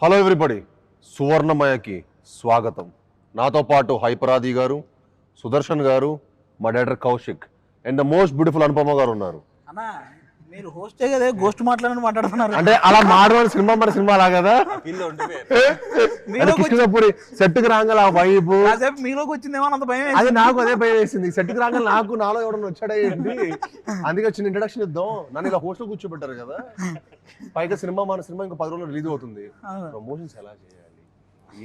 Hello everybody, సువర్ణమయకి స్వాగతం. నాతో పాటు హైపరాది గారు, సుదర్శన్ గారు, మా director Kaushik and the most beautiful Anupama గారు ఉన్నారు. అన్నా మీరు హోస్టే కదా, గోస్ట్ మాట్లాడుతున్నారు అంటే అలా మాడవాడి సినిమా మన సినిమా లా కదా. కృష్ణపూరి సెట్కి రాగల ఆ వైపు మీలోకి వచ్చిందేమో అంత భయం. అది నాకు అదే భయం వేసింది. సెట్కి రాగల నాలో ఎవడన్నా వచ్చాడేంటి, అందుకే వచ్చిన ఇంట్రడక్షన్ ఇద్దాం. నన్ను ఇలా హోస్ట్ లో కూర్చోబెట్టారు కదా. పైగా మన సినిమా ఇంకా 10 రోజులు రిలీజ్ అవుతుంది. ప్రమోషన్స్ ఎలా చేయాలి,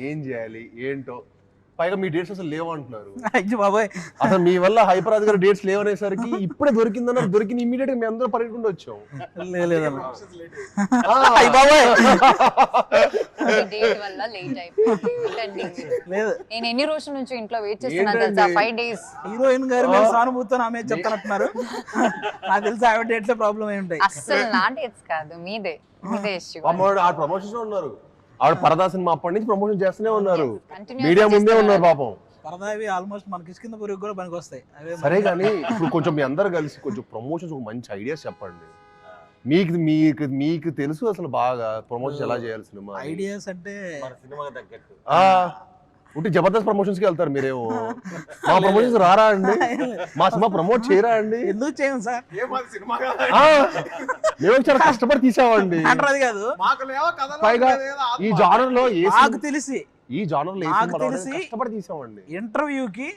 ఏం చేయాలి ఏంటో, పైగా మీ డేట్స్ అసలు లేవంటున్నారు. బాబాయ్ అసలు మీ వల్ల హైపరాజ్ గారు డేట్స్ లేవనేసరికి ఇప్పుడే దొరికిందన్నారు. దొరికింది ఇమీడియట్ గా మేము అందరూ పరిగెట్టుకుంటూ వచ్చాం. నేను ఎన్ని రోజుల నుంచి ఇంట్లో వెయిట్ చేస్తున్నాను తెలుసా, 5 days. హీరోయిన్ గారు సానుభూతితో ఆమె చెప్తానంటున్నారు. నాకు తెలిసి ఆవిడ డేట్స్ ప్రాబ్లం ఏమి ఉంటాయి. అసలు నా డేట్స్ కాదు, మీదే ఇష్యూ. ఆ ప్రమోషన్స్ లో ఉన్నారు. ఆవిడ పరదా సినిమా అప్పటి నుంచి ప్రమోషన్ చేస్తూనే ఉన్నారు. మీడియా ముందే ఉన్నారు పాపం. పరదావి ఆల్మోస్ట్ మన కిష్కింద పురుగు కూడా పనికి వస్తాయి. సరే కానీ ఇప్పుడు కొంచెం మీ అందరు కలిసి కొంచెం ప్రమోషన్స్ ఒక మంచి ఐడియాస్ చెప్పండి. మీకు తెలుసు అసలు బాగా ప్రమోషన్స్ ఎలా చేయాలి సినిమా ఐడియాస్ అంటే. ఉంటే జబర్దస్త్ ప్రమోషన్స్ కి వెళ్తారు మీరేమో. మా ప్రమోషన్స్ రారా అండి, మా సినిమా ప్రమోట్ చేయరా అండి? ఎందుకు చేయం సార్, మేము చాలా కష్టపడి తీసామండి. అంటారు కాదు. పైగా ఈ జానర్ లో నాకు తెలిసి కష్టపడి తీసామండి. ఇంటర్వ్యూకి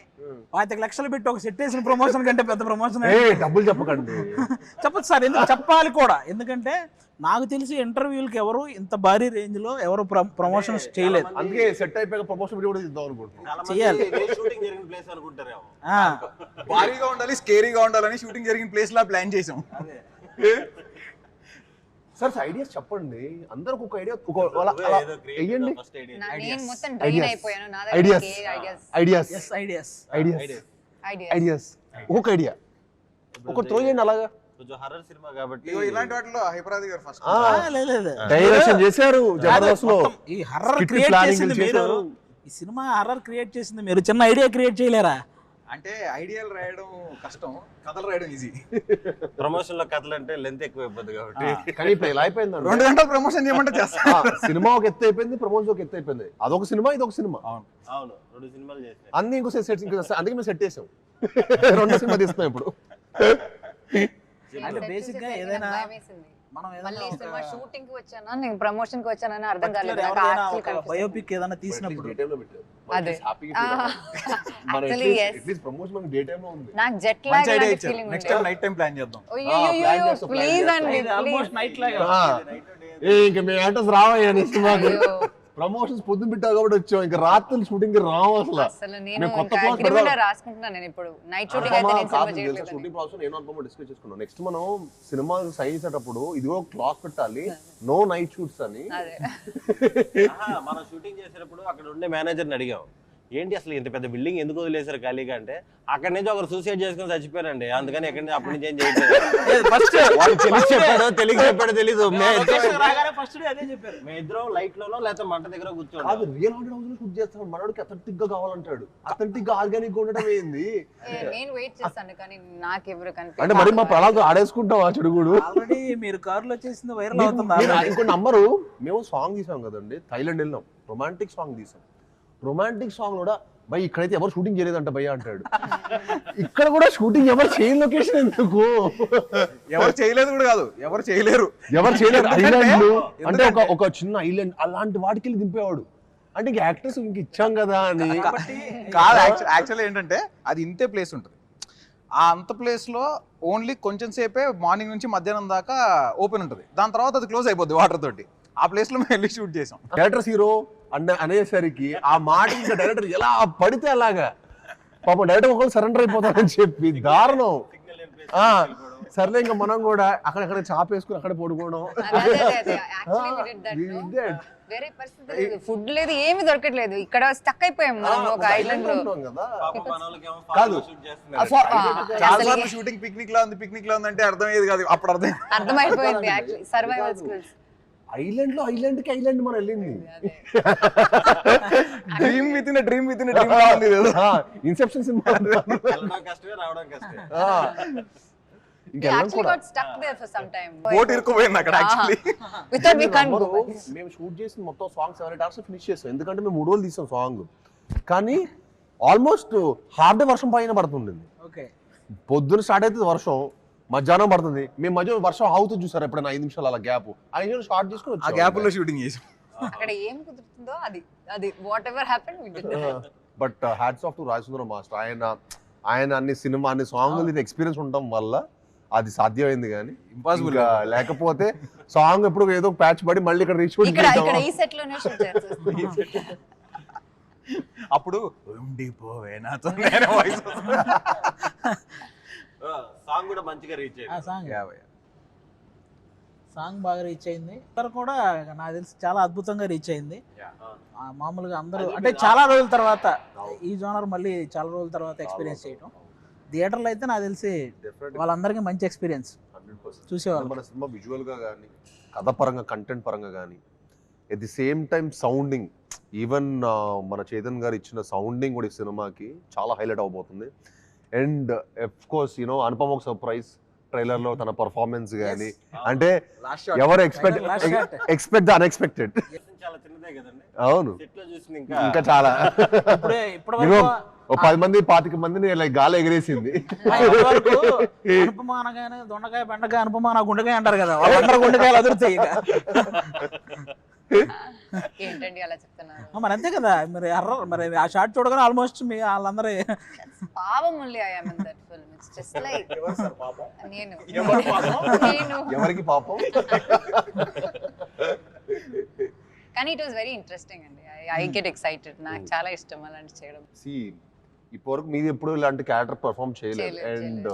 25 లక్షలు పెట్టి ఒక సెట్ వేసిన ప్రమోషన్ కంటే పెద్ద ప్రమోషన్. డబ్బులు చెప్పకండి. చెప్పదు సార్, ఎందుకు చెప్పాలి కూడా. ఎందుకంటే నాకు తెలిసి ఇంటర్వ్యూలకి ఎవరు ఇంత భారీ రేంజ్ లో ఎవరు ప్రమోషన్స్ చేయలేదు. అందుకే సెట్ అయిపోయాక ప్రమోషన్ వీడియో కూడా ఇద్దాం అనుకుంటున్నాం. చేయాలి. భారీగా ఉండాలి, స్కేరీగా ఉండాలని షూటింగ్ జరిగిన ప్లేస్ లా ప్లాన్ చేసాం. సార్ ఐడియాస్ చెప్పండి. అందరికి ఒక ఐడియా వేయండి. ఒక ఐడియా ఒక త్రో చేయండి. అలాగా ఇలాంటి వాటిలో హైపరాది గారు ఫస్ట్ డైరెక్షన్ చేశారు జబర్దస్త్ లో. ఈ హర్రర్ క్రియేట్ చేసింది మీరు, ఈ సినిమా హర్రర్ క్రియేట్ చేసింది మీరు. చిన్న ఐడియా క్రియేట్ చేయలేరా? అంటే ఐడియాలు రాయడం కష్టం, కథలు రాయడం ఈజీ. ప్రమోషన్ లో కథలు అంటే లెంత్ ఎక్కువ అయిపోద్ది కాబట్టి. కానీ ఇప్పుడు ఎలా అయిపోయింది, 2 గంటలు ప్రమోషన్ చేయమంటే చేస్తా. సినిమా ఒక ఎత్తు అయిపోయింది, ప్రమోషన్ ఒక ఎత్తు అయిపోయింది. అదొక సినిమా, ఇదొక సినిమా. అవును 2 సినిమాలు చేసాం. అన్ని ఇంకో సెట్, అందుకే మేము సెట్ చేసాం. 2 సినిమా తీస్తున్నాం ఇప్పుడు. అంటే బేసిక్ గా ఏదైనా మనం షూటింగ్ కి వచ్చానా, నేను ప్రమోషన్ కి వచ్చానని అర్థం కాలేదు. బయోపిక్ ఏదైనా తీసినప్పుడు నాకు జెట్ లాగ్ ఫీలింగ్ ఉంది. Next time night time plan చేద్దాం. ప్లీజ్ అండి, ఆల్మోస్ట్ నైట్ లాగా. ఇంకా మేము యాక్టర్స్ రావయ్యా సినిమాకి. ప్రమోషన్స్ పొద్దున పెట్టావు కాబట్టి వచ్చాం. ఇంకా రాత్రి షూటింగ్ రావు అసలు. నేను అగ్రిమెంట్ రాసుకుంటున్నాను. నేను ఇప్పుడు నైట్ షూటింగ్ అయితే నేను సినిమా చేయట్లేదు. షూటింగ్ ప్రాసెస్ నేను అనుపమ డిస్కస్ చేసుకున్నాం. నెక్స్ట్ మనం సినిమా సైన్ చేసేటప్పుడు ఇదిగో క్లాస్ పెట్టాలి, నో నైట్ షూట్స్ అని. మనం షూటింగ్ చేసేటప్పుడు అక్కడ ఉండే మేనేజర్ని అడిగాం, ఏంటి అసలు ఇంత పెద్ద బిల్డింగ్ ఎందుకు వదిలేశారు ఖాళీగా అంటే, అక్కడి నుంచి ఒకరు సూసైడ్ చేసుకుని చచ్చిపోయారండి, అందుకని ఎక్కడి నుంచి అప్పటి నుంచి ఏం చేయట్లేదు. తెలియక చెప్పాడో తెలీదు. మేము ఇద్దరం లైట్ లోనో లేకపోతే మంట దగ్గర కూర్చోండి. రియల్ హాంటెడ్ హౌస్ లో షూట్ చేస్తాడు. మనోడికి అథెంటిక్ గా కావాలంటాడు. అథెంటిక్ గా ఆర్గానిక్ ఉండడం ఏంది? నేను వెయిట్ చేస్తాను కానీ నాకు ఎవరు కనిపించలేదు. అంటే మరి మా ప్రణాళిక ఆడేసుకుంటాం. ఆ చెడుగుడు ఆల్రెడీ మీరు కారులో చేసింది వైరల్ అవుతుంది. ఇంకో నంబరు మేము సాంగ్ తీసాం కదండి, థైలాండ్ వెళ్ళినాం, రొమాంటిక్ సాంగ్ తీసాం. రొమాంటిక్ సాంగ్ కూడా భయ్ ఇక్కడైతే ఎవరు షూటింగ్ చేయలేదంట భయ్య అంటాడు. ఇక్కడ కూడా షూటింగ్ ఎవరు చేయని లొకేషన్ ఎందుకు? ఎవరు చేయలేదు కూడా కాదు, ఎవరు చేయలేరు. ఐలాండ్ అంటే ఒక చిన్న ఐలాండ్ అలాంటి వాటికి వెళ్ళి దింపేవాడు. అంటే ఇంక యాక్టర్స్ ఇంక ఇచ్చాం కదా అని కాదు. యాక్చువల్లీ ఏంటంటే అది ఇంతే ప్లేస్ ఉంటుంది. ఆ అంత ప్లేస్ లో ఓన్లీ కొంచెం సేపే మార్నింగ్ నుంచి మధ్యాహ్నం దాకా ఓపెన్ ఉంటుంది. దాని తర్వాత అది క్లోజ్ అయిపోద్ది వాటర్ తోటి. ఆ ప్లేస్ లో మేము వెళ్ళి షూట్ చేసాం. డైరెక్టర్స్ హీరో అనేసరికి ఆ మాట ఇంకా డైరెక్టర్ ఎలా పడితే అలాగా పాపం డైరెక్టర్ ఒకళ్ళు సరెండర్ అయిపోతారని చెప్పి దారుణం. సర్లే ఇంకా మనం కూడా అక్కడక్కడ చాపేసుకుని అక్కడ పడుకోవడం. వేరే పరిస్థితి, ఫుడ్ లేదు, ఏమి దొరకట్లేదు. ఇక్కడ స్టక్ అయిపోయాం మనం ఒక ఐలాండ్ లో. చాలా సార్లు షూటింగ్ పిక్నిక్ లా ఉంది అంటే అర్థమయ్యేది కాదు. అప్పుడు అర్థమైపోయింది యాక్చువల్లీ సర్వైవల్ స్కిల్స్. ఐలాండ్ లో ఐలాండ్ మనం వెళ్ళింది. Dream within dream Inception cinema. ఇంకెళ్ళం actually కూడా got stuck there for some time. Boat ఇరుక్కుపోయింది అక్కడ actually. We thought we can't go నమ్మరు, back. మేము షూట్ చేసిన మొత్తం సాంగ్ 7-8 hours ఫినిష్ చేసాం, ఎందుకంటే మేము 3 రోజులు తీసాం సాంగ్. కానీ ఆల్మోస్ట్ హాఫ్ డే వర్షం పైన పడుతుండింది. ఓకే. పొద్దున స్టార్ట్ అవుతుంది వర్షం, మధ్యాహ్నం పడుతుంది. మేము మధ్య వర్షం ఆగుతుంది చూసారు ఎప్పుడైనా 5 నిమిషాలు అలా గ్యాప్, 5 నిమిషాలు స్టార్ట్ చేసుకుని ఆ గ్యాప్ లో షూటింగ్ చేసాం. అక్కడ ఏం కుదురుతుందో అది whatever happen we did. But hats off to Rajasundaram master. ఆయన అన్ని సినిమా అన్ని సాంగ్లు ఎక్స్పీరియన్స్ ఉండటం వల్ల అది సాధ్యమైంది. కానీ ఇంపాసిబుల్ లేకపోతే సాంగ్ ఎప్పుడు ఏదో ప్యాచ్ పడి మళ్ళీ ఇక్కడ రీచ్ ఇక్కడ ఈ సెట్ లోనే షూట్ చేస్తాం. అప్పుడు ఉండిపోవే నాతో నేను వాయిస్ సాంగ్ కూడా మంచిగా రీచ్ ఆ అయ్యింది. సాంగ్ బాగా రీచ్ అయింది. అందరు కూడా నాకు తెలిసి చాలా అద్భుతంగా రీచ్ అయింది. మామూలుగా అందరూ అంటే చాలా రోజుల తర్వాత ఈ జోనర్ మళ్ళీ చాలా రోజుల తర్వాత ఎక్స్పీరియన్స్ చేయడం. థియేటర్లో అయితే నాకు తెలిసి వాళ్ళందరికీ మంచి ఎక్స్పీరియన్స్ చూసేవాళ్ళు. మన సినిమా విజువల్ గా కానీ, కథ పరంగా, కంటెంట్ పరంగా కానీ, at the same time sounding, even మన చైతన్ గారు ఇచ్చిన సౌండింగ్ కూడా ఈ సినిమాకి చాలా హైలైట్ అవబోతుంది. అండ్ ఆఫ్ కోర్స్ అనుపమ ఒక సర్ప్రైజ్ ట్రైలర్ లో తన పర్ఫార్మెన్స్ కానీ, అంటే ఎవరు ఎక్స్పెక్ట్ ద అన్ఎక్స్పెక్టెడ్. చాలా చిన్నదే కదండి, అవును, సెట్ లో చూసింది ఇంకా చాలా ఇప్పటివరకు ఓ 10 మంది 25 మందిని లైక్ గాలి ఎగిరేసింది. అనుపమ అనగానే దొండకాయ బెండకాయ అనుపమ నా గుండెకాయ అంటారు కదా, వాళ్ళందరూ గుండెకాయలు అదురుతాయి. ఏంటండి అలా చెప్తున్నారు? మరి అంతే కదా, మరి ఆ షార్ట్ చూడగానే ఆల్మోస్ట్ మీ వాళ్ళందరూ పాపం only I am in that film. It's just like నేను ఎవరికి పాపం. కానీ ఇట్ వాస్ వెరీ ఇంట్రెస్టింగ్ అండి. I get excited. నాకు చాలా ఇష్టం అలాంటి చేయడం. సి ఇప్పటివరకు మీది ఎప్పుడు ఇలాంటి క్యారెక్టర్ పర్ఫార్మ్ చేయలేదు. అండ్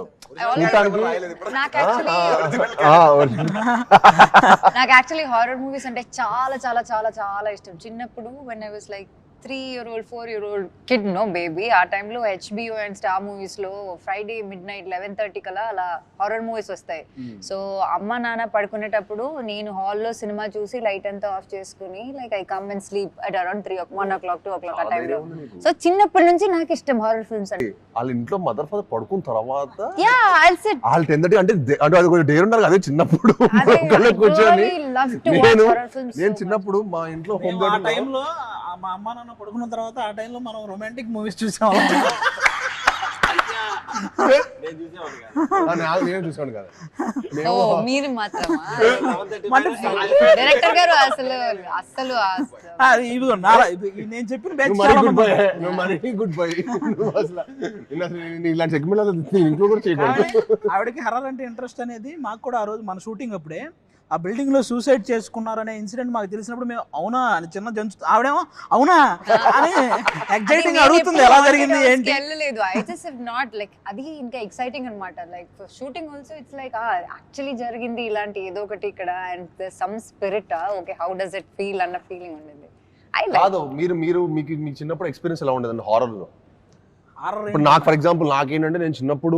నాకు యాక్చువల్లీ హారర్ మూవీస్ అంటే చాలా చాలా చాలా చాలా ఇష్టం. చిన్నప్పుడు when I was like 3-year-old 4-year-old kid, no baby, ఆ టైంలో HBO అండ్ స్టార్ మూవీస్ లో ఫ్రైడే midnight 11:30 కల్లా అలా హారర్ మూవీస్ వస్తాయి. సో అమ్మ నాన్న పడుకునేటప్పుడు నేను హాల్లో సినిమా చూసి లైట్ అంతా ఆఫ్ చేసుకుని like I come and sleep at around 1 o'clock 2 o'clock ఆ టైంలో. సో చిన్నప్పటి నుంచి నాకు ఇష్టం హారర్ ఫిల్మ్స్ అంటే. వాళ్ళ ఇంట్లో మదర్ ఫాదర్ పడుకున్న తర్వాత వాళ్ళు 10:30 అంటే అది కొంచెం డేర్ ఉన్నారు అదే చిన్నప్పుడు కూర్చొని. నేను చిన్నప్పుడు మా ఇంట్లో హోమ్ ఆ టైంలో మా అమ్మ నాన్న పడుకున్న తర్వాత ఆ టైంలో మనం రొమాంటిక్ మూవీస్ చూసాం. నేను చూసాను కదా. మీరు మాత్రమా? డైరెక్టర్ గారు అసలు ఇదిగో నేను చెప్పిన గుడ్ బై. ఇలాంటి సెగ్మెంట్ ఇంట్లో కూడా చేయకూడదు. ఆవిడకి హర్రర్ అంటే ఇంట్రెస్ట్ అనేది మాకు కూడా ఆ రోజు మన షూటింగ్ అప్పుడే ఆ బిల్డింగ్ లో సూసైడ్ చేసుకున్నారనే ఇన్సిడెంట్ మాకు తెలిసినప్పుడు మేము అవునా అని చిన్న జంతు ఆవిడేమో అవునా అని ఎగ్జైటింగ్ అడుగుతుంది ఎలా జరిగింది ఏంటి. వెళ్ళలేదు. I just have not like అది ఇంకా ఎక్సైటింగ్ అన్నమాట. Like for shooting also it's like actually జరిగింది ఇలాంటి ఏదో ఒకటి ఇక్కడ and some spirit okay how does it feel అన్న ఫీలింగ్ ఉండేది. కాదు మీకు మీ చిన్నప్పుడు ఎక్స్పీరియన్స్ ఎలా ఉండేదండి హారర్ లో? ఇప్పుడు నాకు ఫర్ ఎగ్జాంపుల్ నాకేంటంటే నేను చిన్నప్పుడు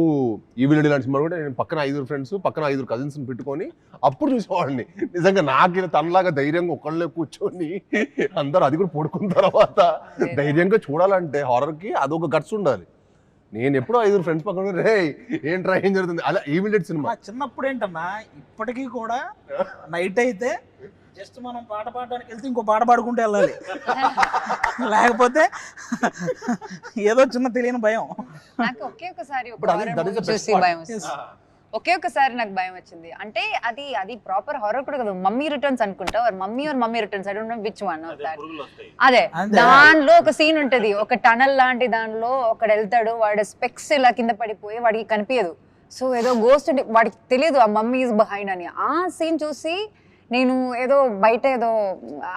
ఈవిల్ డెడ్ లాంటి సినిమా కూడా నేను పక్కన 5 ఫ్రెండ్స్ పక్కన 5 కజిన్స్ పెట్టుకొని అప్పుడు చూసేవాడిని. నిజంగా నాకు తనలాగా ధైర్యంగా ఒకళ్ళే కూర్చొని అందరూ అది కూడా పడుకున్న తర్వాత ధైర్యంగా చూడాలంటే హారర్ కి అదొక గట్స్ ఉండాలి. నేను ఎప్పుడో 5 ఫ్రెండ్స్ పక్కన రే ఏంట్రా ఏం జరుగుతుంది అలా ఈవిల్ డెడ్ సినిమా. చిన్నప్పుడు ఏంటన్నా ఇప్పటికీ కూడా నైట్ అయితే జస్ట్ మనం పాట పాడడానికి వెళ్తే ఇంకో పాట పాడుకుంటూ వెళ్ళాలి, లేకపోతే ఏదో చిన్న తెలియని భయం. నాకు ఒకే ఒకసారి నాకు భయం వచ్చింది. అంటే అది ప్రాపర్ హారర్ కూడా కదా, మమ్మీ రిటర్న్స్ అనుకుంటా, mummy returns I don't know which one of that. అదే దానిలో ఒక సీన్ ఉంటది, ఒక టనల్ లాంటి దానిలో ఒకడు వెళ్తాడు, వాడు స్పెక్స్ ఇలా కింద పడిపోయి వాడికి కనిపించదు. సో ఏదో గోస్ట్ ఉంటే వాడికి తెలియదు ఆ మమ్మీ ఈజ్ బిహైండ్ అని. ఆ సీన్ చూసి నేను ఏదో బయట ఏదో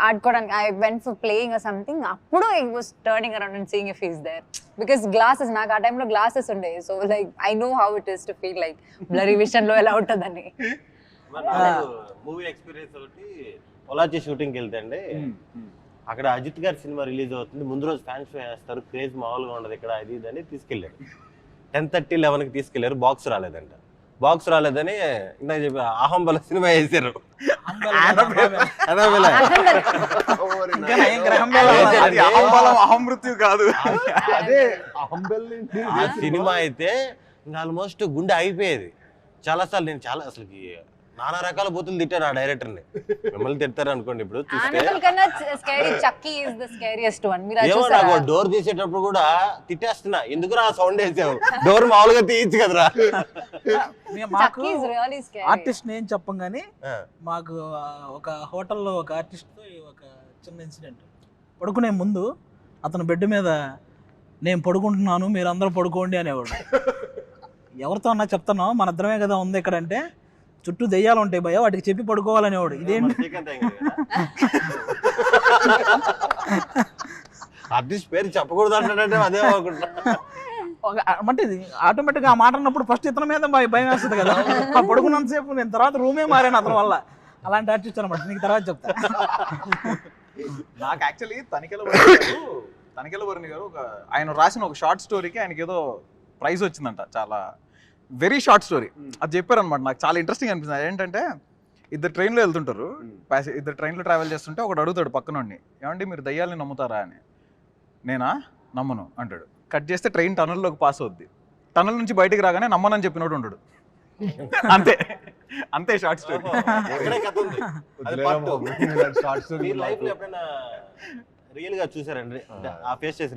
ఆడుకోవడానికి I went for playing or something, అప్పుడు I was turning around and seeing if he is there because glasses నాకు ఆ టైంలో గ్లాసెస్ ఉండే. So like I know how it is to feel like blurry vision లో ఎలా ఉంటుందని. Movie experience ఒకటి పొలాచి షూటింగ్కి వెళ్తే అండి, అక్కడ అజిత్ గారి సినిమా రిలీజ్ అవుతుంది, ముందు రోజు ఫ్యాన్స్ షో వేస్తారు, క్రేజ్ మామూలుగా ఉండదు ఇక్కడ అది ఇది అని తీసుకెళ్ళారు. 10:30, 11కి తీసుకెళ్లారు, బాక్స్ రాలేదంట. బాక్స్ రాలేదని ఇందాక చెప్పి అహంబల సినిమా వేసారు. అహమృత్యు కాదు ఆ సినిమా అయితే ఇంకా ఆల్మోస్ట్ గుండె అయిపోయేది. చాలా సార్లు నేను చాలా అసలుకి నానా రకాల బూతులు తిట్టాను ఆ డైరెక్టర్ని. మిమ్మల్ని తిడతారు అనుకోండి ఇప్పుడు చూస్తే. Annabelle కన్నా scary Chucky is the scariest one. మీరు అది ఏమో చూసారా? నాకు డోర్ తీసేటప్పుడు కూడా తిట్టేస్తున్నా, ఎందుకురా సౌండ్ వేసావు, డోర్ మామూలుగా తీయచ్చు కదరా. మాకు Chucky is really scary. Artist నేను చెప్పం కానీ మాకు ఒక హోటల్లో ఒక ఆర్టిస్ట్తో ఒక చిన్న ఇన్సిడెంట్. పడుకునే ముందు అతను బెడ్ మీద నేను పడుకుంటున్నాను మీరు అందరూ పడుకోండి అనేవాడు. ఎవరితో అన్నా చెప్తున్నావు మన ఇద్దరమే కదా ఉంది ఇక్కడ అంటే, చుట్టూ దెయ్యాలు ఉంటాయి భయ వాటికి చెప్పి పడుకోవాలనేవాడు. ఇదేంటి ఆర్టిస్ట్ పేరు చెప్పకూడదు అంటాడంటే అదే అనుకుంటా. అంటే ఇది ఆటోమేటిక్గా ఆ మాట అన్నప్పుడు ఫస్ట్ ఇతని మీద భయం వేస్తుంది కదా. ఆ పడుకున్నంతసేపు నేను తర్వాత రూమే మారాను అతని వల్ల. అలాంటి ఆర్టిస్ట్ అనమాట, నీకు తర్వాత చెప్తా. నాకు యాక్చువల్లీ తనికెల వరుణ్ గారు ఆయన రాసిన ఒక షార్ట్ స్టోరీకి ఆయనకి ఏదో ప్రైజ్ వచ్చిందంట. చాలా వెరీ షార్ట్ స్టోరీ అది చెప్పారనమాట. నాకు చాలా ఇంట్రెస్టింగ్ అనిపిస్తుంది. ఏంటంటే ఇద్దరు ట్రైన్లో వెళ్తుంటారు, ఇద్దరు ట్రైన్లో ట్రావెల్ చేస్తుంటే ఒకడు అడుగుతాడు పక్కనోడిని, ఏమండి మీరు దయ్యాలని నమ్ముతారా అని. నేనా నమ్మను అంటాడు. కట్ చేస్తే ట్రైన్ టనల్లోకి పాస్ అవుద్ది. టనల్ నుంచి బయటికి రాగానే నమ్మనని చెప్పినోడు ఉండడు. అంతే అంతే షార్ట్ స్టోరీ. మీరు లైఫ్ లో ఎప్పుడైనా రియల్ గా చూసారండి ఆ ఫేస్ చేసిన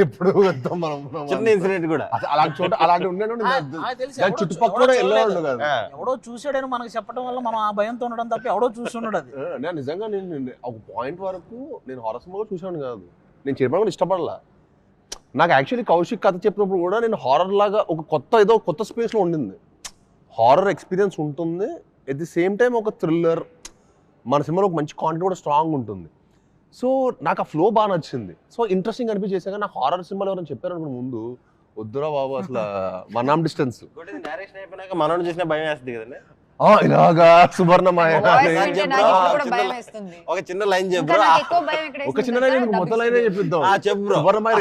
ఎప్పుడు చిన్న ఇన్సిడెంట్ కూడా అలాంటి చోట అలాంటి ఉండేవాడు చుట్టుపక్కల కూడా వెళ్ళేవాళ్ళు కాదు. ఎవడో చూసాడని మనకు చెప్పడం వల్ల మనం ఆ భయంతో ఉండడం తప్ప ఎవడో చూస్తున్నాడు. అది నేను నిజంగా నేను ఒక పాయింట్ వరకు నేను హారర్ సినిమా కూడా చూసాను కాదు, నేను చెప్పడం కూడా ఇష్టపడలా. నాకు యాక్చువల్లీ కౌశిక్ కథ చెప్పినప్పుడు కూడా నేను హారర్ లాగా ఒక కొత్త స్పేస్లో ఉండింది. హారర్ ఎక్స్పీరియన్స్ ఉంటుంది, ఎట్ ది సేమ్ టైం ఒక థ్రిల్లర్, మన సినిమాలో ఒక మంచి కాంటెంట్ కూడా స్ట్రాంగ్ ఉంటుంది. సో నాకు ఆ ఫ్లో బాగా నచ్చింది. సో ఇంట్రెస్టింగ్ అనిపించేసాక నాకు హారర్ సినిమాలు ఎవరైనా చెప్పారు అనుకున్న ముందు వద్దురా బాబు అసలు వన్ ఆర్మ్ డిస్టెన్స్ నేరేషన్ అయిపోయినాక మనం చూసిన భయం వేస్తుంది కదండి. ఇలాగా సువర్ణమాయ ఒక చిన్న లైన్ చెప్పు, ఒక చిన్న లైన్ మొత్తం లైన్ చెప్పిద్దాం. చెప్పు సువర్ణమాయ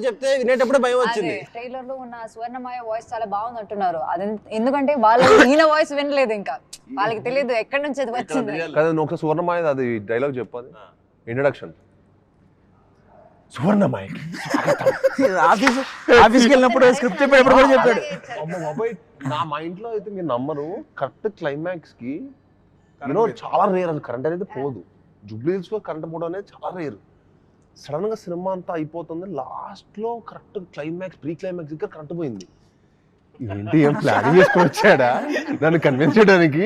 చెప్తే వినేటప్పుడు భయం వచ్చింది. ట్రైలర్ లో ఉన్న సువర్ణమాయ వాయిస్ చాలా బాగుంది అంటున్నారు. అది ఎందుకంటే వాళ్ళు ఈయన వాయిస్ వినలేదు, ఇంకా వాళ్ళకి తెలియదు ఎక్కడి నుంచి అది వచ్చింది కదా. నువ్వు ఒకసారి సువర్ణమాయ అది డైలాగ్ చెప్పాలి, ఇంట్రడక్షన్. సువర్ణమాయ ఆఫీస్కి వెళ్ళినప్పుడు స్క్రిప్ట్ చెప్పేటప్పుడు కూడా చెప్పాడు. నా మైండ్ లో అయితే మీరు నమ్మరు, కరెక్ట్ క్లైమాక్స్ కి చాలా రేర్ అది కరెంట్ అనేది పోదు. జూబ్లీ హిల్స్ లో కరెంట్ పోవడం అనేది చాలా రేర్. సడన్ గా సినిమా అంతా అయిపోతుంది, లాస్ట్ లో కరెక్ట్ క్లైమాక్స్ ప్రీ క్లైమాక్స్ దగ్గర కరెంట్ పోయింది. ఏంటి ఏం ప్లానింగ్ చేసుకొని వచ్చాడా నన్ను కన్విన్స్ చేయడానికి,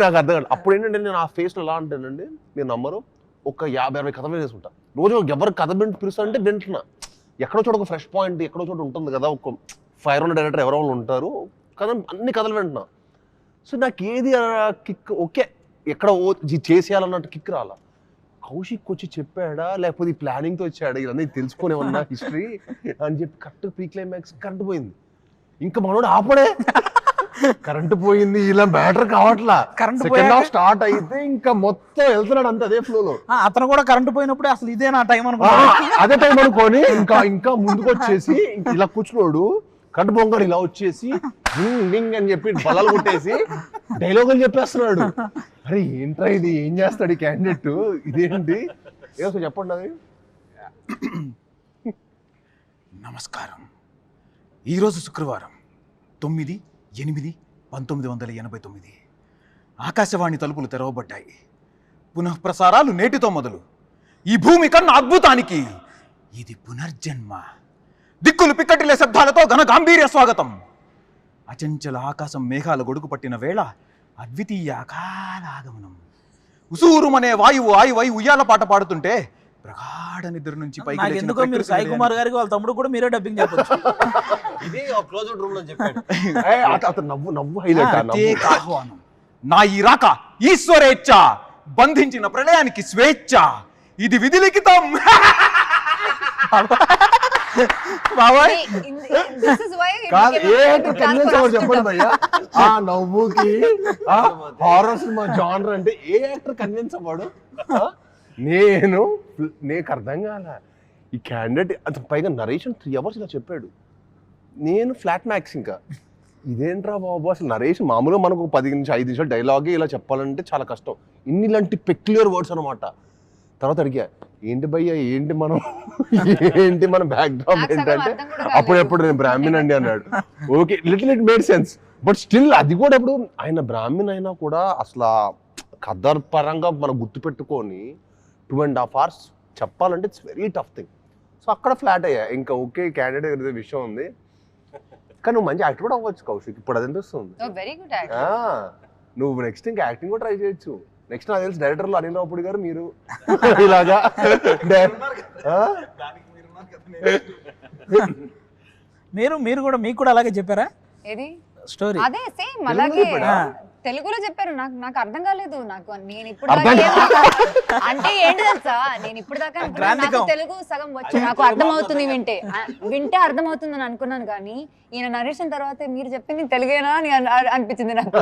నాకు అర్థం కాదు. అప్పుడు ఏంటంటే నేను ఆ ఫేస్ లో ఎలా అంటానండి, మీరు నమ్మరు, ఒక 50-60 కథలు వేసుకుంటా రోజు. ఎవరు కథ పిలుస్తారంటే వింటున్నా, ఎక్కడో చోట ఒక ఫ్రెష్ పాయింట్ ఎక్కడో చోట ఉంటుంది కదా, ఒక ఫైర్ ఉన్న డైరెక్టర్ ఎవరో ఉంటారు కదా, అన్ని కథలు వింటున్నా. సో నాకు ఏది కిక్ ఓకే ఎక్కడ చేసేయాలన్నట్టు కిక్ రాలా. కౌశిక్ వచ్చి చెప్పాడా లేకపోతే ఈ ప్లానింగ్తో వచ్చాడా ఇవన్నీ తెలుసుకునే ఉన్నా హిస్టరీ అని చెప్పి కరెక్ట్ ప్రీ క్లైమాక్స్ కరెంట్ పోయింది. ఇంకా మనోడు ఆపడే కరెంట్ పోయింది, ఇలా మ్యాటర్ కావట్లా. సెకండ్ హాఫ్ స్టార్ట్ అయితే ఇంకా మొత్తం వెళ్తున్నాడు అంతే అదే ఫ్లో లో. అతను కూడా కరెంట్ పోయినప్పుడు అసలు ఇదే నా టైం అనుకో, అదే టైం అనుకోని ఇంకా ముందుకు వచ్చేసి ఇలా కూర్చున్నాడు. కరెంట్ పోగాడు ఇలా వచ్చేసి వింగ్ అని చెప్పి బలాలు కొట్టేసి డైలాగులు చెప్పేస్తున్నాడు. అరే ఏంట్రా ఇది, ఏం చేస్తాడు ఈ క్యాండిడేట్, ఇదేంటి ఏదో చెప్పండి. అది నమస్కారం. ఈరోజు శుక్రవారం 9/8/1989 ఆకాశవాణి తలుపులు తెరవబడ్డాయి. పునఃప్రసారాలు నేటితో మొదలు. ఈ భూమి కన్నా అద్భుతానికి ఇది పునర్జన్మ. దిక్కులు పిక్కటిలే శబ్దాలతో ఘన గాంభీర్య స్వాగతం. అచంచల ఆకాశం మేఘాల గొడుగు పట్టిన వేళ అద్వితీయ అకాలాగమనం. ఉసూరుమనే వాయువు ఆయువై ఉయ్యాల పాట పాడుతుంటే ప్రగాఢ నిద్ర నుంచి పైకి ఎందుకో మీరు సాయి కుమార్ గారికి వాళ్ళ తమ్ముడు కూడా మీరే డబ్బింగ్ చెప్పొచ్చు. ఇది క్లోజ్డ్ రూమ్ లో చెప్పాడు. అతను నవ్వు హైలైట్. ఆహ్వానం. నా ఈ రాక ఈశ్వరేచ్ఛ, బంధించిన ప్రళయానికి స్వేచ్ఛ, ఇది విధిలిఖితం. బాబాయ్ చెప్పండి భయ్యా, ఆ నవ్వుకి హారర్ సినిమా జానర్ అంటే ఏ యాక్టర్ కన్విన్స్ అవ్వడు? నీకు అర్థం కాల ఈ క్యాండిడేట్. అది పైగా నరేషన్ 3 hours ఇలా చెప్పాడు. నేను ఫ్లాట్ మ్యాక్స్ ఇంకా ఇదేంట్రా బాబు అసలు నరేషన్. మామూలుగా మనకు 10-5 నిమిషాలు డైలాగే ఇలా చెప్పాలంటే చాలా కష్టం. ఇలాంటి పెక్యులర్ వర్డ్స్ అనమాట. తర్వాత అడిగా ఏంటి భయ్యా ఏంటి మన బ్యాక్ డ్రాప్ ఏంటంటే అప్పుడెప్పుడు నేను బ్రాహ్మణ్ అండి అన్నాడు. Okay little it made sense. But still అది కూడా ఇప్పుడు ఆయన బ్రాహ్మణ్ అయినా కూడా అసలు కథర్ పరంగా మనం గుర్తుపెట్టుకొని 2.5 hours చెప్పాలంటే it's very tough thing. So అక్కడ ఫ్లాట్ అయ్యా, ఇంకా ఓకే క్యాండిడేట్ ఏదో విషయం ఉంది, కానీ నువ్వు మంచి యాక్టర్ కూడా అవ్వచ్చు కౌశిక్, ఇప్పుడు అది అనిపిస్తుంది. వెరీ గుడ్ నువ్వు నెక్స్ట్ ఇంకా యాక్టింగ్ కూడా ట్రై చేయొచ్చు. నెక్స్ట్ నాకు తెలిసి డైరెక్టర్లు అనిల్ రావుపూడి గారు మీరు ఇలాగా మీరు కూడా మీకు కూడా అలాగే చెప్పారా ఏది స్టోరీ? అదే సేమ్ అలాగే తెలుగులో చెప్పారు. నాకు అర్థం కాలేదు. నేను ఇప్పుడు అంటే ఏంటి తెలుసా, నేను ఇప్పుడు దాకా నాకు తెలుగు సగం వచ్చు, నాకు అర్థమవుతుంది, వింటే అర్థమవుతుంది అని అనుకున్నాను. కానీ ఈయన నరేషన్ తర్వాత మీరు చెప్పింది తెలుగేనా అని అనిపించింది నాకు.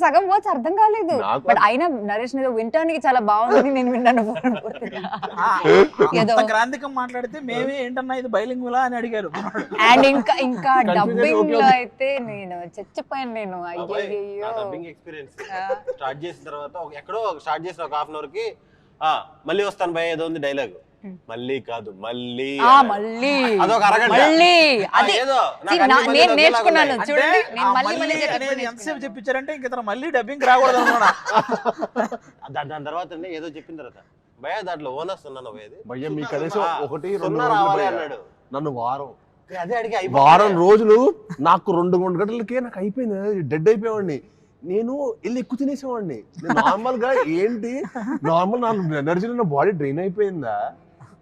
సగం వచ్చు అర్థం కాలేదు. బట్ అయినా నరేషన్ ఏదో వింటానికి చాలా బాగుంది, నేను విన్నాను. ఏదో గ్రాంధికం మాట్లాడితే మేమే ఏంటన్నా ఇది బైలింగులా అని అడిగారు. అండ్ ఇంకా డబ్బింగ్ లో అయితే నేను చచ్చిపోయాను. నేను స్టార్ట్ చేసిన తర్వాత ఎక్కడో స్టార్ట్ చేసిన ఒక 1/2 hour కి మళ్ళీ వస్తాను భయ ఏదో ఉంది డైలాగ్, మళ్ళీ కాదు మళ్ళీ అదొక అరగంట నేర్చుకున్నాను చూడండి. ఎంతసేపు చెప్పించారంటే ఇంక మళ్ళీ డబ్బింగ్ రాకూడదు అన్నమాట. దాని తర్వాత ఏదో చెప్పిన తర్వాత భయ దాంట్లో ఓనర్స్ ఉన్నాను భయ్య మీ కనీసం 1-2 రావాలి అన్నాడు. నన్ను అదే అడిగి వారం రోజులు నాకు 2 గంటలకే నాకు అయిపోయింది, డెడ్ అయిపోయేవాడిని. నేను వెళ్ళి ఎక్కువ తినేసేవాడిని. నార్మల్ గా ఏంటి నార్మల్ నా ఎనర్జీ నా బాడీ డ్రైన్ అయిపోయిందా,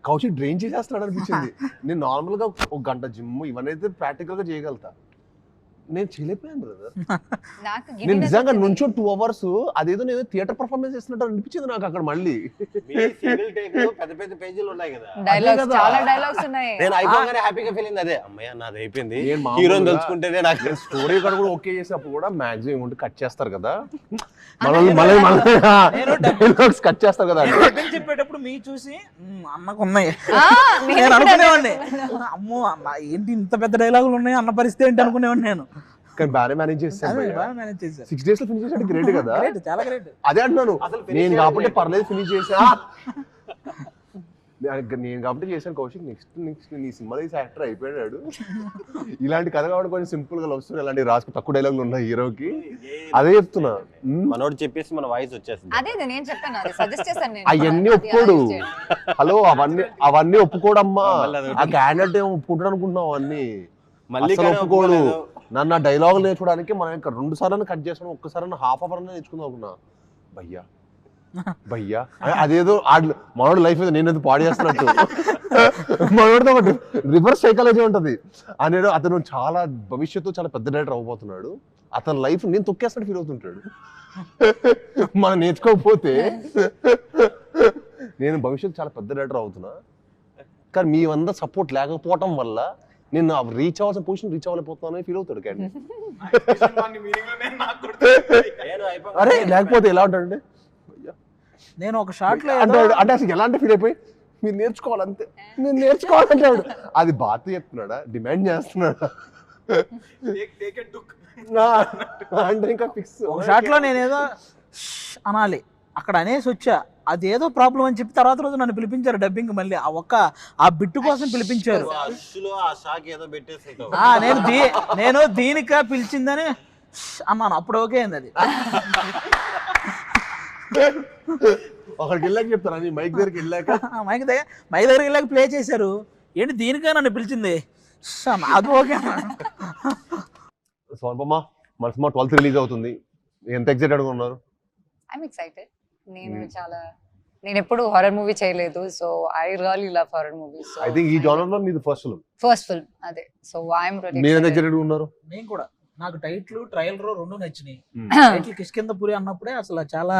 కౌశిక్ డ్రైన్ చేసేస్తున్నాడు అనిపించింది. నేను నార్మల్ గా 1 గంట జిమ్ ఇవన్నీ అయితే ప్రాక్టికల్ గా చేయగలుగుతా, నేను చేయలేకపోయాను బ్రదర్. నేను నిజంగా నుంచో 2 hours అదేదో నేను థియేటర్ పర్ఫార్మెన్స్ చేస్తున్నట్టు అనిపించింది నాకు అక్కడ. మళ్ళీ పెద్ద పెద్ద పేజీలు ఉన్నాయి కదా, చాలా డైలాగ్స్ ఉన్నాయి. నేను అయిపోగానే హ్యాపీగా ఫీల్ అయింది. అదే అమ్మయ్య నాది అయిపోయింది, హీరోని తెలుసుకుంటేనే నాకు స్టోరీ కూడా ఓకే చేసినప్పుడు కూడా మాక్సిమం ఉంటే కట్ చేస్తారు కదా, కట్ చేస్తారు కదా. చెప్పేటప్పుడు మీ చూసి అన్నకు ఉన్నాయి నేను అనుకునేవాడిని, అమ్మో అన్న ఏంటి ఇంత పెద్ద డైలాగులు ఉన్నాయి అన్న పరిస్థితి ఏంటి అనుకునేవాడిని నేను. కానీ బాగా మేనేజ్ చేస్తాను. 6 days లో ఫినిష్ చేసాడు, గ్రేట్ కదా, చాలా గ్రేట్. అదే అంటున్నాను, నేను కాబట్టి పర్లేదు ఫినిష్ చేసా, నేను కాబట్టి చేశాను. కౌశిక్ నెక్స్ట్ నీ సినిమాలో యాక్టర్ అయిపోయాడు. ఇలాంటి కథ కాబట్టి కొంచెం సింపుల్ గా లవ్ స్టోరీ ఇలాంటి రాసుకు తక్కువ డైలాగులు ఉన్నాయి హీరోకి, అదే చెప్తున్నా. మనోడు చెప్పేసి మన వాయిస్ వచ్చేసింది. అవన్నీ ఒప్పుకోడు. హలో అవన్నీ ఒప్పుకోడమ్మా, ఆ క్యాండిడేట్ ఏమో ఒప్పుకుంటాడు అనుకుంటున్నావు, అవన్నీ మళ్ళీ ఒప్పుకోడు. నన్ను ఆ డైలాగ్ నేర్చుకోవడానికి మనం ఇంకా 2 సార్లు కట్ చేసాను, ఒక్కసారి 1/2 hour నేర్చుకుందాం అనుకున్నా. భయ్యా అదేదో మనోడు లైఫ్ మీద నేను పాడు చేస్తున్నట్టు, మనోడితో ఒక రివర్స్ సైకాలజీ ఉంటది. అతను చాలా భవిష్యత్తు చాలా పెద్ద డైరెక్టర్ అవ్వబోతున్నాడు, అతని లైఫ్ నేను తొక్కేస్తాడు ఫీల్ అవుతుంటాడు. మనం నేర్చుకోకపోతే నేను భవిష్యత్తు చాలా పెద్ద డైరెక్టర్ అవుతున్నా, కానీ మీ వంద సపోర్ట్ లేకపోవటం వల్ల నేను రీచ్ అవ్వాల్సిన పొజిషన్ రీచ్ అవ్వలేకపోతున్నాను ఫీల్ అవుతాడు. కానీ అరే లేకపోతే ఎలా ఉంటాడంటే నేను ఒక షాట్ లో అంటాడు, అంటే అసలు ఎలాంటి ఫీల్ అయిపోయి మీరు నేర్చుకోవాలంతే, నేను నేర్చుకోవాలంటాడు. అది బాధ చెప్తున్నాడా, డిమాండ్ చేస్తున్నాడా అంటే ఇంకా ఫిక్స్. ఒక షాట్ లో నేనేదో అనాలి అక్కడ అనేసి వచ్చా, అదేదో ప్రాబ్లం అని చెప్పి తర్వాత రోజు నన్ను పిలిపించారు డబ్బింగ్, మళ్ళీ ఆ బిట్టు కోసం పిలిపించారు. నేను దీనికా పిలిచిందని అన్నాను, అప్పుడు ఓకే అయింది. అది ఒకరికి వెళ్ళాక చెప్తాను, మైక్ దగ్గరికి వెళ్ళాక మైక్ దగ్గరికి వెళ్ళాక ప్లే చేశారు, ఏంటి దీనికా నన్ను పిలిచింది, అది ఓకే. స్వర్ణమ్మ మన సినిమా 12th రిలీజ్ అవుతుంది, ఎంత ఎక్సైటెడ్ గా ఉన్నారు? I'm excited. నేను ఎప్పుడు హారర్ మూవీ చేయలేదు, so I really love horror movies. I think ఈ జోనర్ లో మీది ఫస్ట్ ఫిల్మ్. అదే, సో ఐఎమ్ రియల్లీ మీరు ఎంత ఎక్సైటెడ్ గా ఉన్నారు? నేను కూడా, నాకు టైటిల్ ట్రయల్ 2 నచ్చినాయి. టైటిల్ కిష్కింధపురి అన్నప్పుడే అసలు చాలా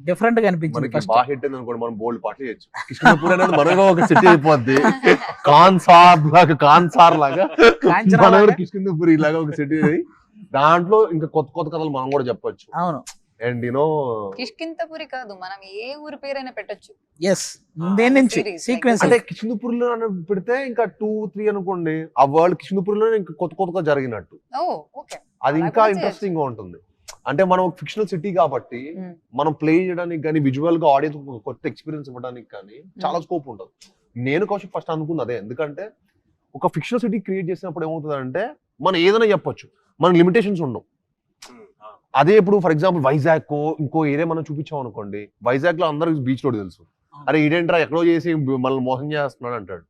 డిఫరెంట్ గా అనిపించింది. బాగా హిట్ అయింది అనుకోండి, మనం బోల్డ్ పాటలు చేయొచ్చు. కిష్కింధపురి అనేది మనగా ఒక సిటీ అయిపోద్ది, కాన్సార్ లాగా మన కిష్కింధపురి లాగా ఒక సిటీ, దాంట్లో ఇంకా కొత్త కొత్త కథలు మనం కూడా చెప్పొచ్చు. అవును, అండ్ కిష్కింధపురి కాదు, మనం ఏ ఊరి పేరైనా పెట్టొచ్చు. దేని నుంచి సీక్వెన్స్ అంటే కిష్కింధపురిలో పెడితే ఇంకా 2-3 అనుకోండి, ఆ వరల్డ్ కిష్కింధపురిలో ఇంకా కొత్త కొత్తగా జరిగినట్టు, అది ఇంకా ఇంట్రెస్టింగ్ గా ఉంటుంది. అంటే మనం ఫిక్షనల్ సిటీ కాబట్టి మనం ప్లే చేయడానికి కానీ విజువల్ గా ఆడియన్స్ కొత్త ఎక్స్పీరియన్స్ ఇవ్వడానికి కానీ చాలా స్కోప్ ఉంటుంది. నేను కౌశిక్ ఫస్ట్ అనుకుంది అదే, ఎందుకంటే ఒక ఫిక్షనల్ సిటీ క్రియేట్ చేసినప్పుడు ఏమవుతుంది అంటే మనం ఏదైనా చెప్పొచ్చు, మనకి లిమిటేషన్స్ ఉండవు. అదే ఇప్పుడు ఫర్ ఎగ్జాంపుల్ వైజాగ్ ఇంకో ఏరియా మనం చూపించాం అనుకోండి, వైజాగ్ లో అందరికి బీచ్ రోడ్ తెలుసు, అరే ఇదేంట్రా ఎక్కడో చేసి మనల్ని మోసం చేస్తున్నాడు అంటాడు.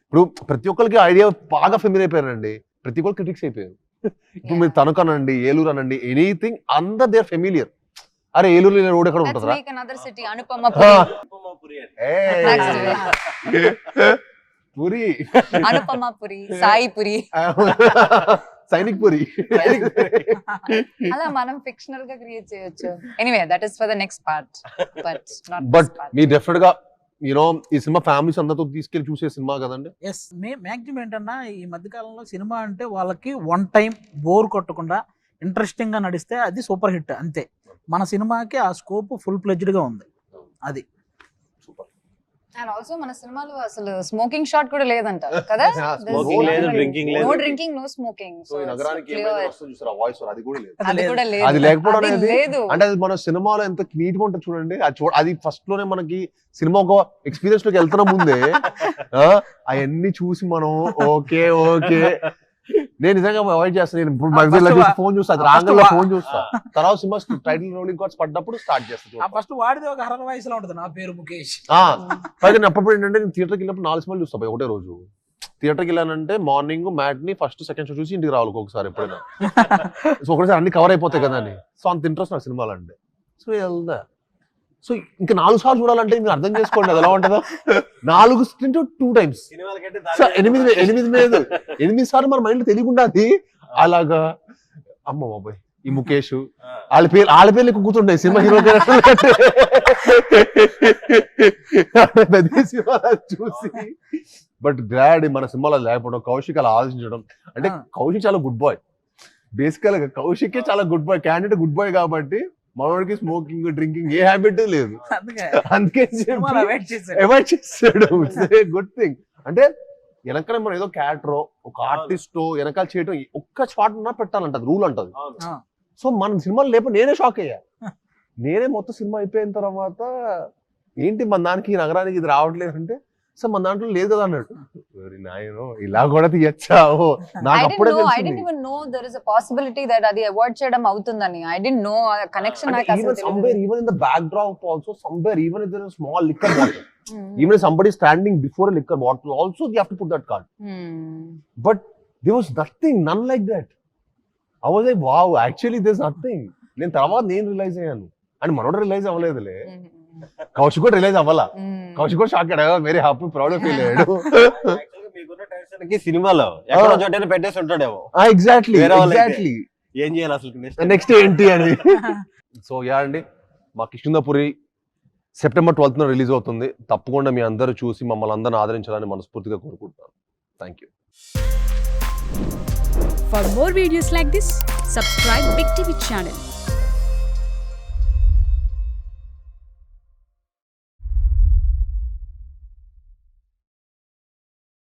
ఇప్పుడు ప్రతి ఒక్కరికి ఐడియా బాగా ఫెమిలియర్ అయిపోయారండి, ప్రతి ఒక్కరు క్రిటిక్స్ అయిపోయారు. ఇప్పుడు మీరు తణుకు అనండి, ఏలూరు అనండి, ఎనీథింగ్ అందరు దే ఆర్ ఫెమిలియర్. అరే ఏలూరు రోడ్ ఎక్కడ Let's ఉంటుందా, make another city, Anupamapuri. Puri Anupamapuri, Saipuri. Sainik puri. అలా మనం ఫిక్షనల్ గా క్రియేట్ చేయొచ్చు. Anyway that is for the next part, but not but me definite గా యూనో ఈ సినిమా ఫ్యామిలీస్ అందరితో తీసుకెళ్లి చూసే సినిమా కదండి. ఎస్ మ్యాక్సిమం ఏంటన్నా ఈ మధ్యకాలంలో సినిమా అంటే వాళ్ళకి వన్ టైం బోర్ కొట్టకుండా ఇంట్రెస్టింగ్ గా నడిస్తే అది సూపర్ హిట్ అంతే. మన సినిమాకి ఆ స్కోప్ ఫుల్ ప్లెజ్డ్ గా ఉంది. అది అండ్ ఆల్సో మన సినిమాలో అసలు స్మోకింగ్ షాట్ కూడా లేదంట కదా. స్మోకింగ్ లేదు, డ్రింకింగ్ లేదు. No drinking, no smoking. So ఈ నగరానికి ఏమైనా వస్తుంది చూసారా వాయిస్, అది కూడా లేదు. అది కూడా లేదు. అది లేకపోవడం అది అనేది లేదు. అంటే అది మన సినిమాలో ఎంత నీట్ గా ఉంటుంది చూడండి. అది ఫస్ట్ లోనే మనకి సినిమా ఒక ఎక్స్పీరియన్స్ లోకి వెళ్తున్న ముందే అవన్నీ చూసి మనం ఓకే నేను నిజంగా అవాయిడ్ చేస్తాను. నేను ఇప్పుడు ఫోన్ చూస్తా, అది రాంగల్లో ఫోన్ చూస్తా, తర్వాత సినిమా టైటిల్ రోలింగ్ కార్డ్స్ పడ్డప్పుడు స్టార్ట్ చేస్తాను. ఫస్ట్ వాడిది ఒక హర్రర్ వాయిస్ లో ఉంటుంది, నా పేరు ముఖేష్. పైగా అప్పుడు ఏంటంటే నేను థియేటర్కి వెళ్ళినప్పుడు 4 సినిమాలు చూస్తా ఒకటే రోజు. థియేటర్కి వెళ్ళానంటే morning matinee first second show చూసి ఇంటికి రావాలి ఒకసారి ఎప్పుడైనా. సో ఒకసారి అన్ని కవర్ అయిపోతాయి కదా అని. సో అంత ఇంట్రెస్ట్ నాకు సినిమాలు అంటే. సో వెళ్దా, సో ఇంకా 4 సార్లు చూడాలంటే మీరు అర్థం చేసుకోండి అది ఎలా ఉంటుందో. 4 2 times, సో 8 సార్లు మన మైండ్ తెలియకుండా అది అలాగా. అమ్మ బాబాయ్ ఈ ముఖేష్ వాళ్ళ పేర్లు కూర్చుంటాయి సినిమా హీరో చూసి. బట్ గ్లాడ్ మన సినిమాలో లేకపోవడం, కౌశిక్ అలా ఆలోచించడం. అంటే కౌశిక్ చాలా గుడ్ బాయ్, బేసికల్ గా కౌశిక్ చాలా good boy, candidate good boy కాబట్టి మనోడికి స్మోకింగ్ డ్రింకింగ్ ఏ హ్యాబిట్ లేదు. అందుకే అవాయిడ్ చేస్తాడు. Good thing. అంటే వెనకాల మనం ఏదో క్యారెక్టర్ ఒక ఆర్టిస్ట్ వెనకాల చేయడం ఒక్క స్పాట్ ఉన్నా పెట్టాలంటది రూల్ అంటది. సో మన సినిమాలు లేకపోతే నేనే షాక్ అయ్యా. నేనే మొత్తం సినిమా అయిపోయిన తర్వాత ఏంటి మన దానికి ఈ నగరానికి ఇది రావట్లేదు అంటే, సో మన దాంట్లో లేదు కదా అన్నాడు. నాయనో ఇలా కూడా తీయచ్చా, నాకు అప్పుడే I didn't even know there is a possibility that అది అవాయిడ్ చేయడం అవుతుందని. I didn't know a connection నాకు అసలు తెలియదు. Somewhere even in the backdrop also, somewhere even if there is a small liquor bottle, even if somebody is standing before a liquor bottle also you have to put that card. But there was nothing, none like that. I was like wow, actually there's nothing. నేను తర్వాత నేను realise అయ్యాను అని మనోడు realise అవ్వలేదులే. Kaushik కూడా release అవ్వాలా, కౌశిక్ కూడా shock అయ్యాడు, వెరీ హ్యాపీ ప్రౌడ్ ఫీల్ అయ్యాడు. సినిమాలో ఎక్కడో చోటైనా పెట్టేసి ఉంటాడేమో. ఎగ్జాక్ట్లీ ఏం చేయాలి అసలు నెక్స్ట్ ఏంటి అని. సో యా అండి, మా కృష్ణపురి September 12th రిలీజ్ అవుతుంది. తప్పకుండా మీ అందరూ చూసి మమ్మల్ని అందరిని ఆదరించాలని మనస్ఫూర్తిగా కోరుకుంటున్నాను. Thank you. For more videos like this, subscribe Big TV channel.